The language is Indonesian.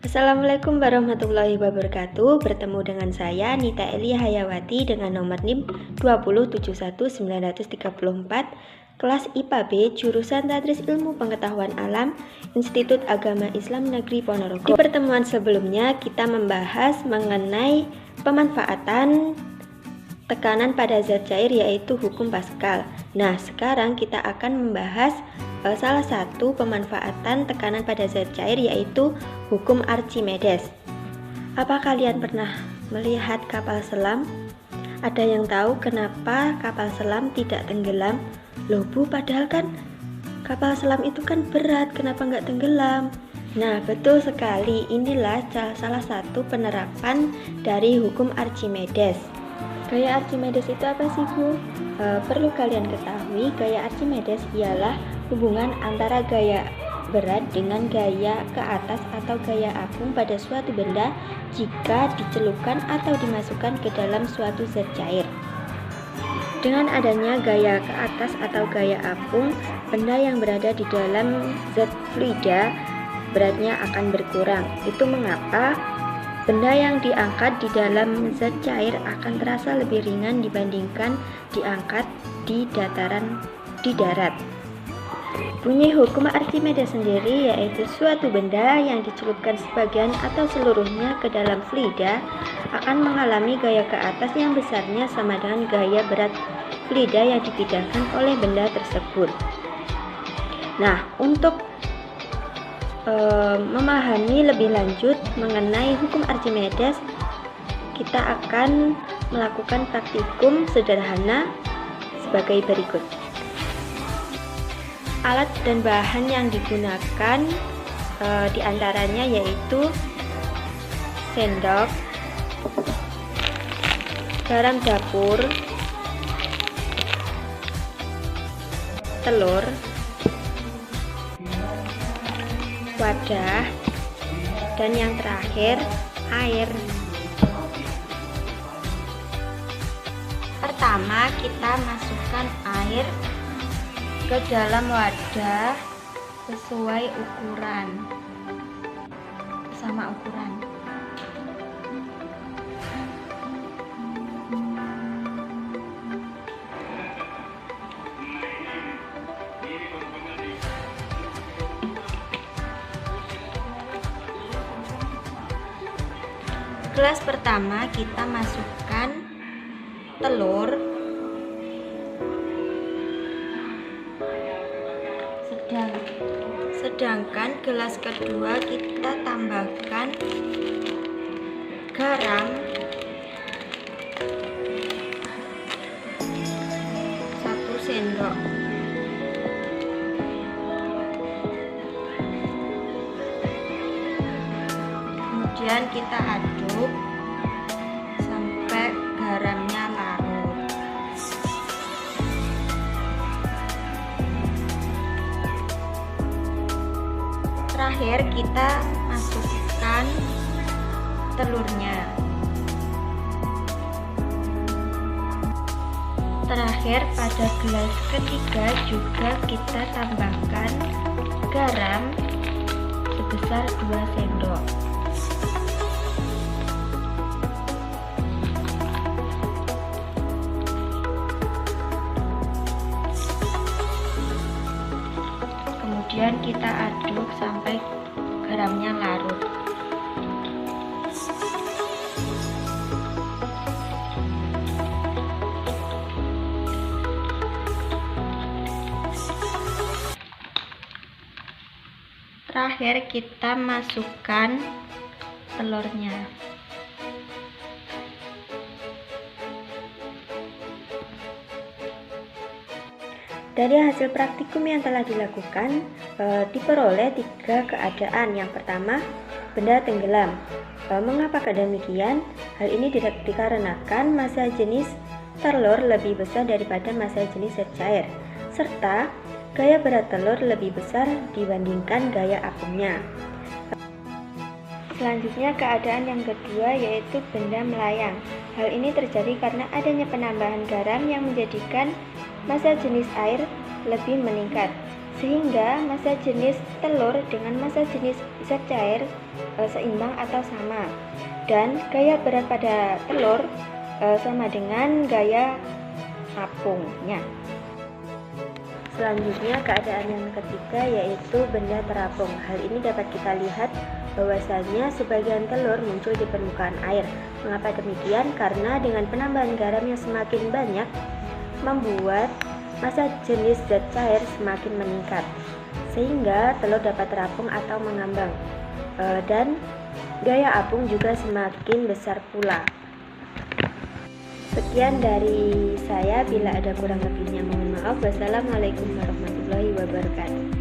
Assalamualaikum warahmatullahi wabarakatuh. Bertemu dengan saya Nita Eli Hayawati dengan nomor NIM 2071934, kelas IPA B, jurusan Tadris Ilmu Pengetahuan Alam, Institut Agama Islam Negeri Ponorogo. Di pertemuan sebelumnya kita membahas mengenai pemanfaatan tekanan pada zat cair, yaitu hukum Pascal. Nah, sekarang kita akan membahas salah satu pemanfaatan tekanan pada zat cair, yaitu hukum Archimedes. Apa kalian pernah melihat kapal selam? Ada yang tahu kenapa kapal selam tidak tenggelam? Loh Bu, padahal kan kapal selam itu kan berat, kenapa nggak tenggelam? Nah, betul sekali, inilah salah satu penerapan dari hukum Archimedes. Gaya Archimedes itu apa sih Bu? Perlu kalian ketahui, gaya Archimedes ialah hubungan antara gaya berat dengan gaya ke atas atau gaya apung pada suatu benda jika dicelupkan atau dimasukkan ke dalam suatu zat cair. Dengan adanya gaya ke atas atau gaya apung, benda yang berada di dalam zat fluida beratnya akan berkurang. Itu mengapa benda yang diangkat di dalam zat cair akan terasa lebih ringan dibandingkan diangkat di darat. Bunyi hukum Archimedes sendiri yaitu suatu benda yang dicelupkan sebagian atau seluruhnya ke dalam fluida akan mengalami gaya ke atas yang besarnya sama dengan gaya berat fluida yang dipindahkan oleh benda tersebut. Nah, untuk memahami lebih lanjut mengenai hukum Archimedes, kita akan melakukan praktikum sederhana sebagai berikut. Alat dan bahan yang digunakan diantaranya yaitu sendok, garam dapur, telur, wadah, dan yang terakhir air. Pertama, kita masukkan air ke dalam wadah sesuai ukuran, sama ukuran. Gelas pertama kita masukkan telur, sedangkan gelas kedua kita tambahkan garam 1 sendok. Kemudian kita aduk sampai garamnya larut. Terakhir kita masukkan telurnya. Terakhir pada gelas ketiga juga kita tambahkan garam sebesar 2 sendok. Kemudian kita aduk sampai garamnya larut. Terakhir kita masukkan telurnya. Dari hasil praktikum yang telah dilakukan, diperoleh 3 keadaan. Yang pertama, benda tenggelam. Mengapa demikian? Hal ini dikarenakan massa jenis telur lebih besar daripada massa jenis zat cair, serta gaya berat telur lebih besar dibandingkan gaya apungnya. Selanjutnya, keadaan yang kedua yaitu benda melayang. Hal ini terjadi karena adanya penambahan garam yang menjadikan massa jenis air lebih meningkat, sehingga massa jenis telur dengan massa jenis zat cair seimbang atau sama, dan gaya berat pada telur sama dengan gaya apungnya. Selanjutnya, keadaan yang ketiga yaitu benda terapung. Hal ini dapat kita lihat bahwasanya sebagian telur muncul di permukaan air. Mengapa demikian? Karena dengan penambahan garam yang semakin banyak membuat massa jenis zat cair semakin meningkat, sehingga telur dapat terapung atau mengambang, dan gaya apung juga semakin besar pula. Sekian dari saya, bila ada kurang lebihnya mohon maaf. Wassalamualaikum warahmatullahi wabarakatuh.